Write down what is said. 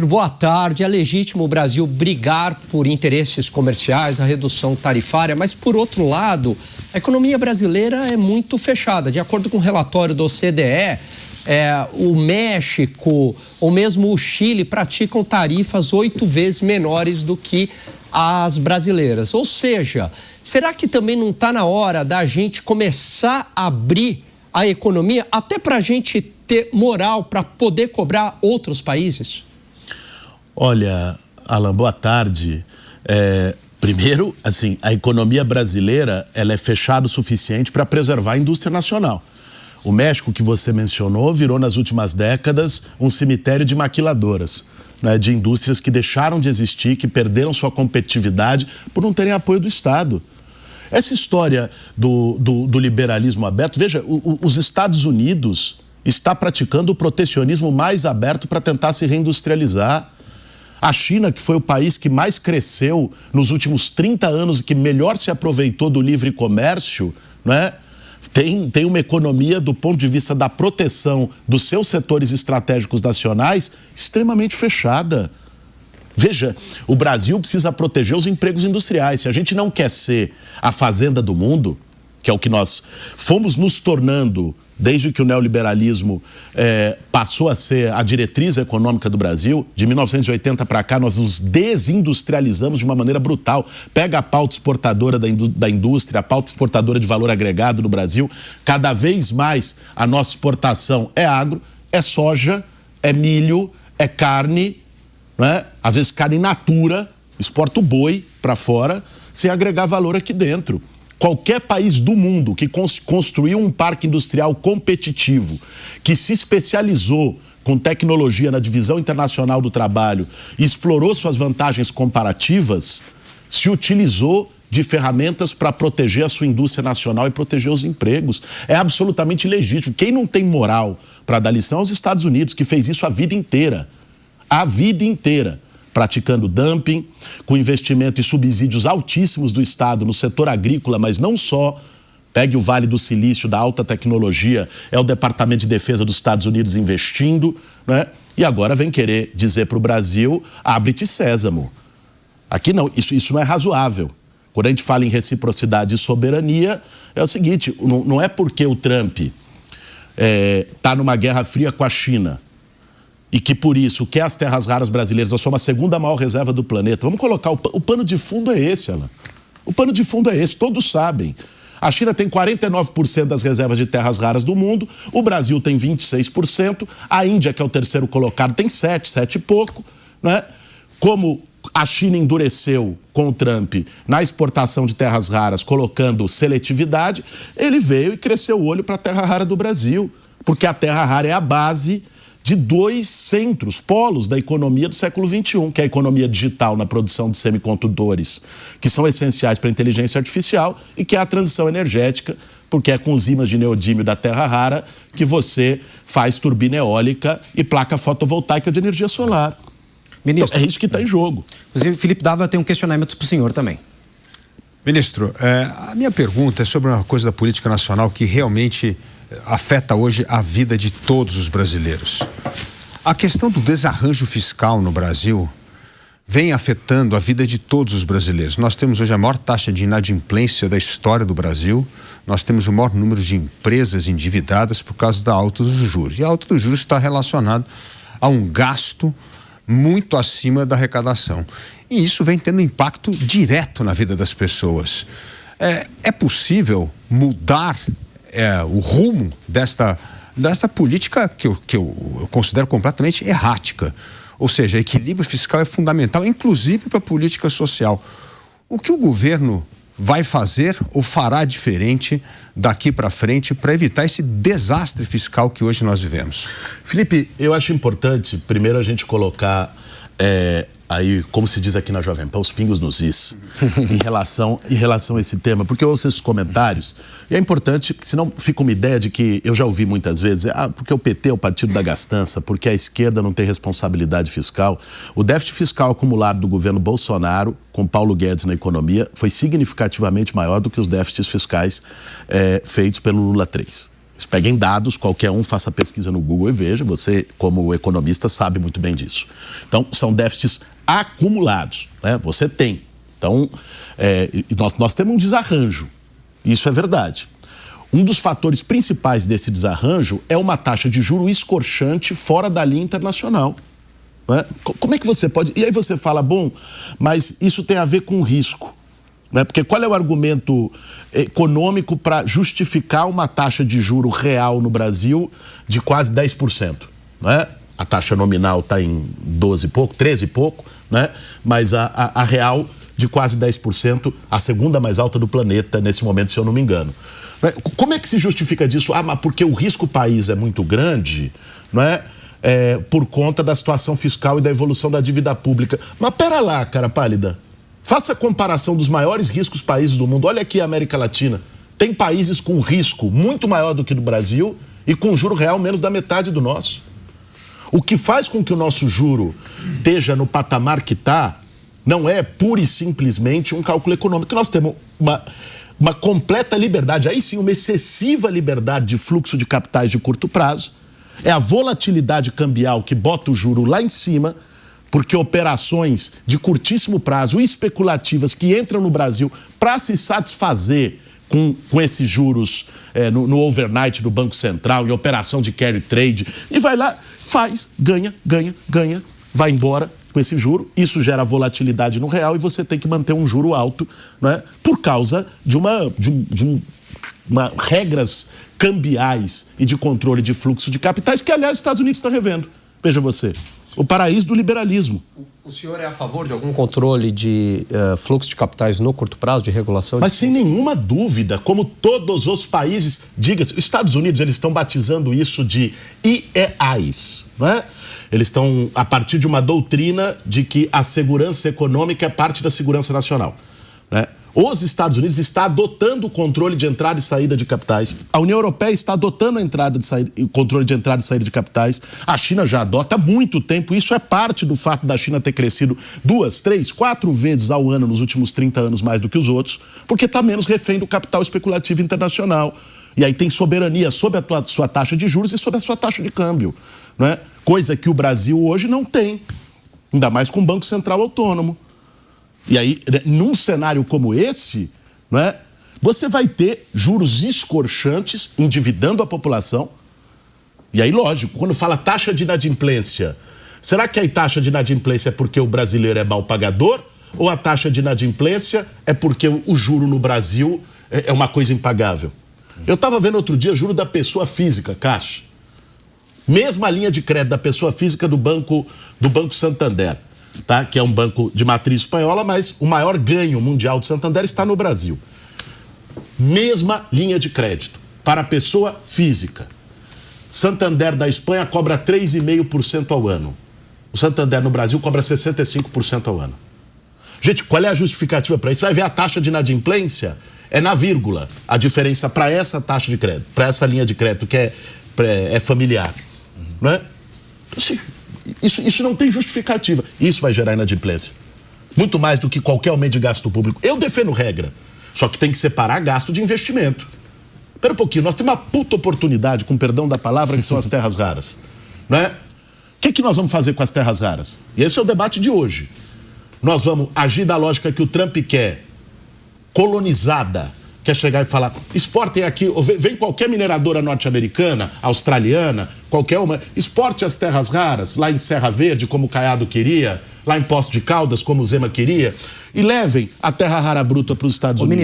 Ministro, boa tarde. É legítimo o Brasil brigar por interesses comerciais, a redução tarifária, mas, por outro lado, a economia brasileira é muito fechada. De acordo com o relatório do OCDE, o México ou mesmo o Chile praticam tarifas 8 vezes menores do que as brasileiras. Ou seja, será que também não está na hora da gente começar a abrir a economia até para a gente ter moral para poder cobrar outros países? Olha, Alan, boa tarde. Primeiro, assim, a economia brasileira ela é fechada o suficiente para preservar a indústria nacional. O México, que você mencionou, virou nas últimas décadas um cemitério de maquiladoras, né, de indústrias que deixaram de existir, que perderam sua competitividade por não terem apoio do Estado. Essa história do liberalismo aberto, veja, os Estados Unidos está praticando o protecionismo mais aberto para tentar se reindustrializar. A China, que foi o país que mais cresceu nos últimos 30 anos e que melhor se aproveitou do livre comércio, né, tem uma economia, do ponto de vista da proteção dos seus setores estratégicos nacionais, extremamente fechada. Veja, o Brasil precisa proteger os empregos industriais. Se a gente não quer ser a fazenda do mundo, que é o que nós fomos nos tornando desde que o neoliberalismo passou a ser a diretriz econômica do Brasil, de 1980 para cá, nós nos desindustrializamos de uma maneira brutal. Pega a pauta exportadora da indústria, a pauta exportadora de valor agregado no Brasil. Cada vez mais a nossa exportação é agro, é soja, é milho, é carne, né? Às vezes carne in natura, exporta o boi para fora, sem agregar valor aqui dentro. Qualquer país do mundo que construiu um parque industrial competitivo, que se especializou com tecnologia na divisão internacional do trabalho e explorou suas vantagens comparativas, se utilizou de ferramentas para proteger a sua indústria nacional e proteger os empregos. É absolutamente legítimo. Quem não tem moral para dar lição é os Estados Unidos, que fez isso a vida inteira. A vida inteira. Praticando dumping, com investimento e subsídios altíssimos do Estado no setor agrícola, mas não só. Pegue o Vale do Silício, da alta tecnologia, é o Departamento de Defesa dos Estados Unidos investindo, né? E agora vem querer dizer para o Brasil, abre-te sésamo. Aqui não, isso não é razoável. Quando a gente fala em reciprocidade e soberania, é o seguinte, não é porque o Trump está numa guerra fria com a China, e que, por isso, quer as terras raras brasileiras, nós somos a segunda maior reserva do planeta. Vamos colocar, o pano de fundo é esse, Alan. O pano de fundo é esse, todos sabem. A China tem 49% das reservas de terras raras do mundo, o Brasil tem 26%, a Índia, que é o terceiro colocado, tem 7 e pouco, né? Como a China endureceu com o Trump na exportação de terras raras, colocando seletividade, ele veio e cresceu o olho para a terra rara do Brasil, porque a terra rara é a base de 2 centros, polos da economia do século XXI, que é a economia digital na produção de semicondutores, que são essenciais para a inteligência artificial, e que é a transição energética, porque é com os ímãs de neodímio da terra rara que você faz turbina eólica e placa fotovoltaica de energia solar. Ministro, então, é isso que está em jogo. Inclusive, Felipe Dávila tem um questionamento para o senhor também. Ministro, a minha pergunta é sobre uma coisa da política nacional que realmente afeta hoje a vida de todos os brasileiros. A questão do desarranjo fiscal no Brasil vem afetando a vida de todos os brasileiros. Nós temos hoje a maior taxa de inadimplência da história do Brasil, nós temos o maior número de empresas endividadas por causa da alta dos juros. E a alta dos juros está relacionada a um gasto muito acima da arrecadação. E isso vem tendo impacto direto na vida das pessoas. É possível mudar o rumo desta política que eu considero completamente errática. Ou seja, equilíbrio fiscal é fundamental, inclusive para a política social. O que o governo vai fazer ou fará diferente daqui para frente para evitar esse desastre fiscal que hoje nós vivemos? Felipe, eu acho importante, primeiro, a gente colocar aí, como se diz aqui na Jovem Pan, os pingos nos is, em relação a esse tema, porque eu ouço esses comentários, e é importante, senão fica uma ideia de que, eu já ouvi muitas vezes, porque o PT é o partido da gastança, porque a esquerda não tem responsabilidade fiscal. O déficit fiscal acumulado do governo Bolsonaro, com Paulo Guedes na economia, foi significativamente maior do que os déficits fiscais feitos pelo Lula 3. Eles peguem dados, qualquer um faça pesquisa no Google e veja, você, como economista, sabe muito bem disso. Então, são déficits acumulados, né? Você tem. Então, nós temos um desarranjo, isso é verdade. Um dos fatores principais desse desarranjo é uma taxa de juro escorchante fora da linha internacional. Né? Como é que você pode... E aí você fala, bom, mas isso tem a ver com risco. Né? Porque qual é o argumento econômico para justificar uma taxa de juro real no Brasil de quase 10%? Né? A taxa nominal está em 12 e pouco, 13 e pouco, né? Mas a real de quase 10%, a segunda mais alta do planeta nesse momento, se eu não me engano. Como é que se justifica disso? Ah, mas porque o risco país é muito grande, não é? Por conta da situação fiscal e da evolução da dívida pública. Mas pera lá, cara pálida. Faça a comparação dos maiores riscos países do mundo. Olha aqui a América Latina. Tem países com risco muito maior do que do Brasil e com juro real menos da metade do nosso. O que faz com que o nosso juro esteja no patamar que está não é pura e simplesmente um cálculo econômico. Nós temos uma completa liberdade, aí sim, uma excessiva liberdade de fluxo de capitais de curto prazo. É a volatilidade cambial que bota o juro lá em cima, porque operações de curtíssimo prazo, especulativas, que entram no Brasil para se satisfazer com esses juros no overnight do Banco Central, em operação de carry trade, e vai lá, faz, ganha, vai embora com esse juro, isso gera volatilidade no real e você tem que manter um juro alto, né, por causa de regras cambiais e de controle de fluxo de capitais que, aliás, os Estados Unidos está revendo. Veja você, o paraíso do liberalismo. O senhor é a favor de algum controle de fluxo de capitais no curto prazo, de regulação? Mas sem nenhuma dúvida, como todos os países, diga-se, os Estados Unidos, eles estão batizando isso de IEAs, não é? Eles estão a partir de uma doutrina de que a segurança econômica é parte da segurança nacional, né? Os Estados Unidos estão adotando o controle de entrada e saída de capitais. A União Europeia está adotando o controle de entrada e saída de capitais. A China já adota há muito tempo. Isso é parte do fato da China ter crescido 2, 3, 4 vezes ao ano nos últimos 30 anos mais do que os outros, porque está menos refém do capital especulativo internacional. E aí tem soberania sobre a sua taxa de juros e sobre a sua taxa de câmbio, não é? Coisa que o Brasil hoje não tem, ainda mais com o Banco Central autônomo. E aí, num cenário como esse, não é, você vai ter juros escorchantes endividando a população. E aí, lógico, quando fala taxa de inadimplência, será que a taxa de inadimplência é porque o brasileiro é mal pagador? Ou a taxa de inadimplência é porque o juro no Brasil é uma coisa impagável? Eu estava vendo outro dia o juro da pessoa física, Caixa. Mesma linha de crédito da pessoa física do Banco Santander. Tá? Que é um banco de matriz espanhola, mas o maior ganho mundial de Santander está no Brasil. Mesma linha de crédito para a pessoa física. Santander da Espanha cobra 3,5% ao ano. O Santander no Brasil cobra 65% ao ano. Gente, qual é a justificativa para isso? Vai ver a taxa de inadimplência, é na vírgula a diferença para essa taxa de crédito, para essa linha de crédito que é familiar. Não é? Assim, isso não tem justificativa. Isso vai gerar inadimplência. Muito mais do que qualquer aumento de gasto público. Eu defendo regra. Só que tem que separar gasto de investimento. Espera um pouquinho. Nós temos uma puta oportunidade, com perdão da palavra, que são as terras raras. Não é? O que nós vamos fazer com as terras raras? E esse é o debate de hoje. Nós vamos agir da lógica que o Trump quer. Colonizada. Quer chegar e falar, exportem aqui, vem qualquer mineradora norte-americana, australiana, qualquer uma, exporte as terras raras, lá em Serra Verde, como o Caiado queria, lá em Poços de Caldas, como o Zema queria, e levem a terra rara bruta para os Estados Unidos.